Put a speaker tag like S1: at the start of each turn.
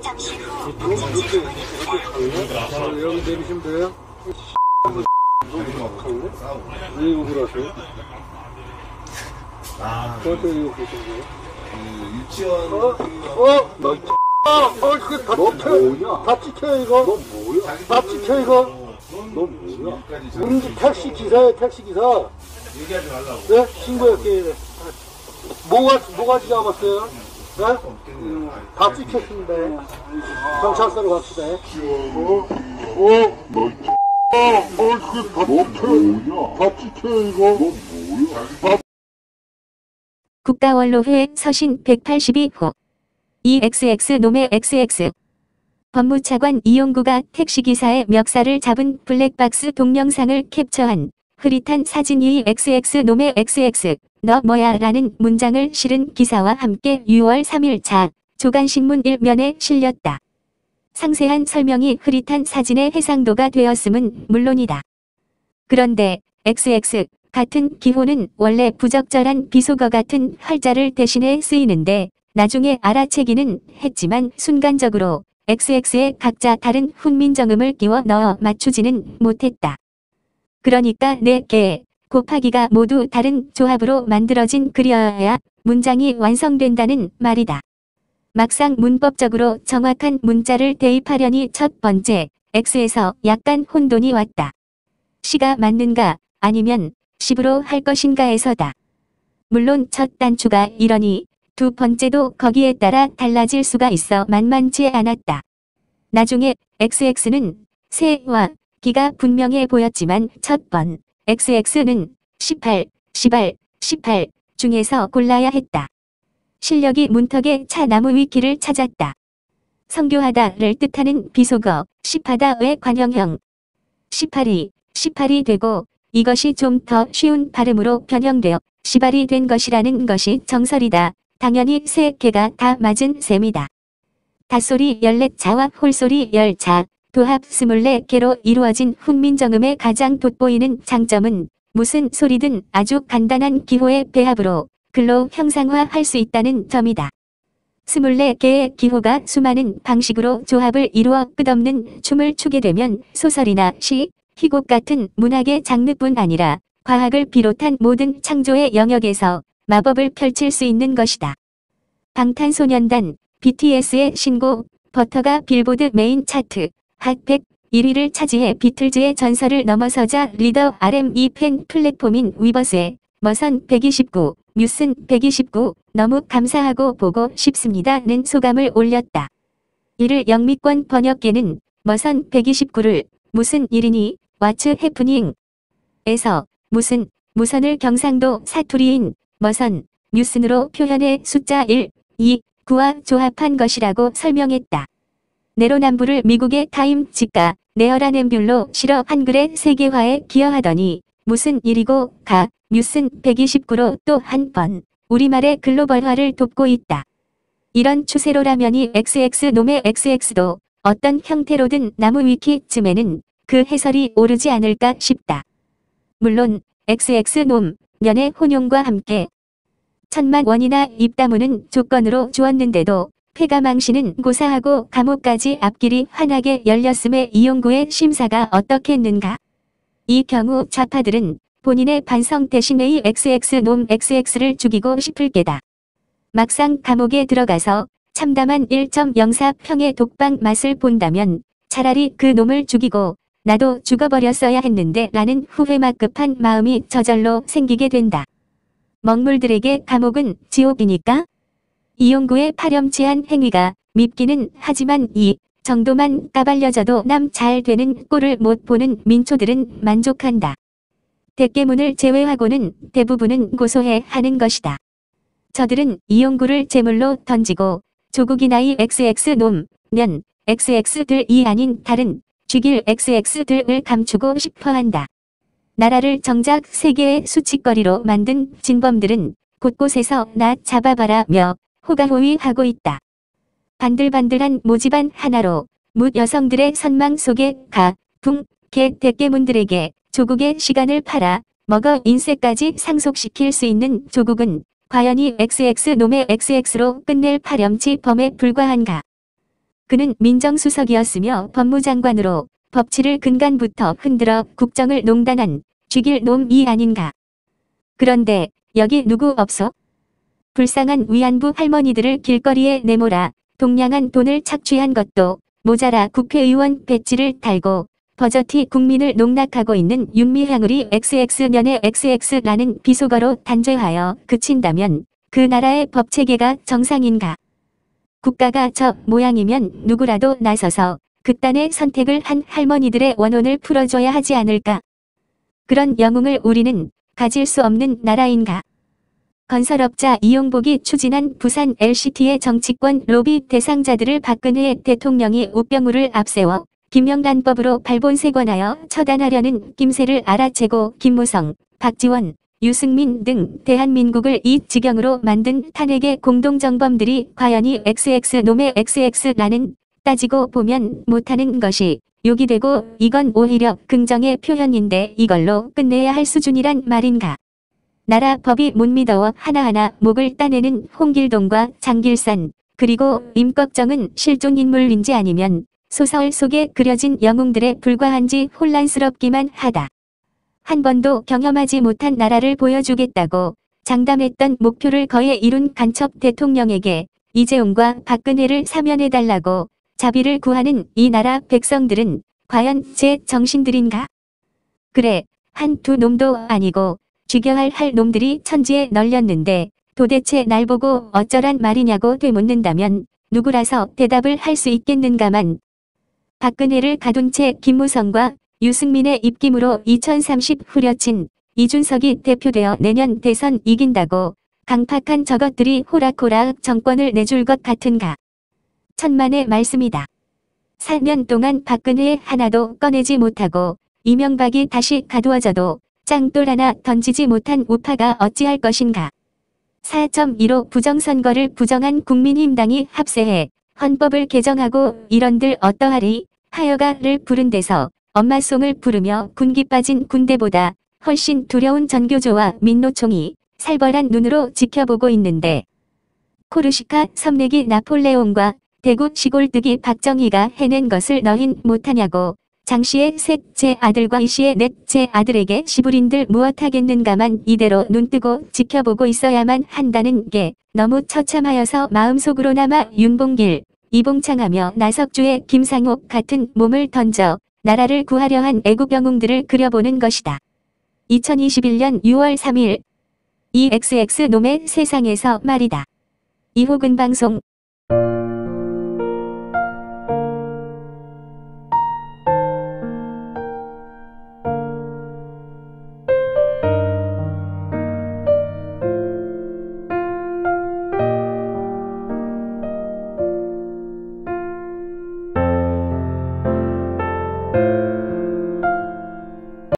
S1: 잠시 후 여기 내리시면 돼요? 왜 욕을 하세요? 저한테 왜 욕을 하세요?
S2: 유치원
S1: 그게 다 찍혀. 다 찍혀 이거. 너 뭐야? 다 찍혀 이거. 너 뭐야? 우리 택시 기사야, 택시 기사.
S2: 얘기하지 말라고.
S1: 네? 신고할게. 뭐가 잡았어요? 네? 다 찍혔습니다. 경찰서로 갑시다. 다 찍혀 이거.
S3: 국가원로회 서신 182호 EXX 놈의 XX 법무차관 이용구가 택시기사의 멱살을 잡은 블랙박스 동영상을 캡처한 흐릿한 사진이 XX 놈의 XX 너 뭐야 라는 문장을 실은 기사와 함께 6월 3일자 조간신문 1면에 실렸다. 상세한 설명이 흐릿한 사진의 해상도가 되었음은 물론이다. 그런데 XX 같은 기호는 원래 부적절한 비속어 같은 활자를 대신해 쓰이는데 나중에 알아채기는 했지만 순간적으로 XX에 각자 다른 훈민정음을 끼워 넣어 맞추지는 못했다. 그러니까 4개 곱하기가 모두 다른 조합으로 만들어진 글이어야 문장이 완성된다는 말이다. 막상 문법적으로 정확한 문자를 대입하려니 첫 번째 X에서 약간 혼돈이 왔다. 시가 맞는가 아니면 10으로 할 것인가에서다. 물론 첫 단추가 이러니 두 번째도 거기에 따라 달라질 수가 있어 만만치 않았다. 나중에 XX는 세와 기가 분명해 보였지만 첫 번 XX는 18, 18 중에서 골라야 했다. 실력이 문턱에 차 나무 위키를 찾았다. 성교하다를 뜻하는 비속어 10하다의 관형형 18이 되고 이것이 좀 더 쉬운 발음으로 변형되어 시발이 된 것이라는 것이 정설이다. 당연히 세 개가 다 맞은 셈이다. 닷소리 14자와 홀소리 10자, 도합 24개로 이루어진 훈민정음의 가장 돋보이는 장점은 무슨 소리든 아주 간단한 기호의 배합으로 글로 형상화할 수 있다는 점이다. 24개의 기호가 수많은 방식으로 조합을 이루어 끝없는 춤을 추게 되면 소설이나 시, 희곡 같은 문학의 장르뿐 아니라 과학을 비롯한 모든 창조의 영역에서 마법을 펼칠 수 있는 것이다. 방탄소년단 BTS의 신곡 버터가 빌보드 메인 차트 핫100 1위를 차지해 비틀즈의 전설을 넘어서자 리더 R&B 팬 플랫폼인 위버스의 머선 129, 뮤슨 129 너무 감사하고 보고 싶습니다는 소감을 올렸다. 이를 영미권 번역계는 머선 129를 무슨 일이니 왓츠 해프닝 에서 무선을 경상도 사투리인 머선 뮤슨으로 표현해 숫자 1, 2, 9와 조합한 것이라고 설명했다. 내로남불을 미국의 타임 지가 네어라넴뷸로 실어 한글의 세계화에 기여하더니 무슨 일이고 가 뮤슨 129로 또 한 번 우리말의 글로벌화를 돕고 있다. 이런 추세로라면이 XX 놈의 XX도 어떤 형태로든 나무 위키쯤에는 그 해설이 오르지 않을까 싶다. 물론 XX 놈 년의 혼용과 함께 1,000만 원이나 입다무는 조건으로 주었는데도 폐가망신은 고사하고 감옥까지 앞길이 환하게 열렸음에 이용구의 심사가 어떻겠는가. 이 경우 좌파들은 본인의 반성 대신의 XX 놈 XX를 죽이고 싶을 게다. 막상 감옥에 들어가서 참담한 1.04평의 독방 맛을 본다면 차라리 그 놈을 죽이고 나도 죽어버렸어야 했는데 라는 후회막급한 마음이 저절로 생기게 된다. 먹물들에게 감옥은 지옥이니까? 이용구의 파렴치한 행위가 밉기는 하지만 이 정도만 까발려져도 남 잘 되는 꼴을 못 보는 민초들은 만족한다. 대깨문을 제외하고는 대부분은 고소해 하는 것이다. 저들은 이용구를 제물로 던지고 조국이나이 XX 놈면 XX들이 아닌 다른 죽일 XX들을 감추고 싶어한다. 나라를 정작 세계의 수치거리로 만든 진범들은 곳곳에서 나 잡아봐라며 호가호위하고 있다. 반들반들한 모지반 하나로 묻 여성들의 선망 속에 가, 붕, 개 대깨문들에게 조국의 시간을 팔아 먹어 인세까지 상속시킬 수 있는 조국은 과연 이 XX놈의 XX로 끝낼 파렴치 범에 불과한가. 그는 민정수석이었으며 법무장관으로 법치를 근간부터 흔들어 국정을 농단한 쥐길 놈이 아닌가. 그런데 여기 누구 없소? 불쌍한 위안부 할머니들을 길거리에 내몰아 동량한 돈을 착취한 것도 모자라 국회의원 배지를 달고 버젓이 국민을 농락하고 있는 윤미향으리 XX년의 XX라는 비속어로 단죄하여 그친다면 그 나라의 법체계가 정상인가? 국가가 저 모양이면 누구라도 나서서 극단의 선택을 한 할머니들의 원혼을 풀어줘야 하지 않을까? 그런 영웅을 우리는 가질 수 없는 나라인가? 건설업자 이용복이 추진한 부산 LCT의 정치권 로비 대상자들을 박근혜 대통령이 우병우를 앞세워 김영란법으로 발본색원하여 처단하려는 낌새를 알아채고 김무성, 박지원, 유승민 등 대한민국을 이 지경으로 만든 탄핵의 공동정범들이 과연 이 XX놈의 XX라는 따지고 보면 못하는 것이 욕이 되고 이건 오히려 긍정의 표현인데 이걸로 끝내야 할 수준이란 말인가. 나라 법이 못 믿어워 하나하나 목을 따내는 홍길동과 장길산 그리고 임꺽정은 실존 인물인지 아니면 소설 속에 그려진 영웅들에 불과한지 혼란스럽기만 하다. 한 번도 경험하지 못한 나라를 보여주겠다고 장담했던 목표를 거의 이룬 간첩 대통령에게 이재용과 박근혜를 사면해달라고 자비를 구하는 이 나라 백성들은 과연 제 정신들인가? 그래, 한두 놈도 아니고 죽여야 할 놈들이 천지에 널렸는데 도대체 날 보고 어쩌란 말이냐고 되묻는다면 누구라서 대답을 할 수 있겠는가만. 박근혜를 가둔 채 김무성과 유승민의 입김으로 2030 후려친 이준석이 대표되어 내년 대선 이긴다고 강팍한 저것들이 호락호락 정권을 내줄 것 같은가. 천만의 말씀이다. 4년 동안 박근혜 하나도 꺼내지 못하고 이명박이 다시 가두어져도 짱돌 하나 던지지 못한 우파가 어찌할 것인가. 4.15 부정선거를 부정한 국민힘당이 합세해 헌법을 개정하고 이런들 어떠하리 하여가를 부른 데서 엄마송을 부르며 군기 빠진 군대보다 훨씬 두려운 전교조와 민노총이 살벌한 눈으로 지켜보고 있는데 코르시카 섬내기 나폴레옹과 대구 시골뜨기 박정희가 해낸 것을 너흰 못하냐고. 장씨의 셋째 아들과 이씨의 넷째 아들에게 시부린들 무엇하겠는가만 이대로 눈뜨고 지켜보고 있어야만 한다는 게 너무 처참하여서 마음속으로나마 윤봉길, 이봉창하며 나석주의 김상옥 같은 몸을 던져 나라를 구하려 한 애국영웅들을 그려보는 것이다. 2021년 6월 3일 이 XX놈의 세상에서 말이다. 이호근 방송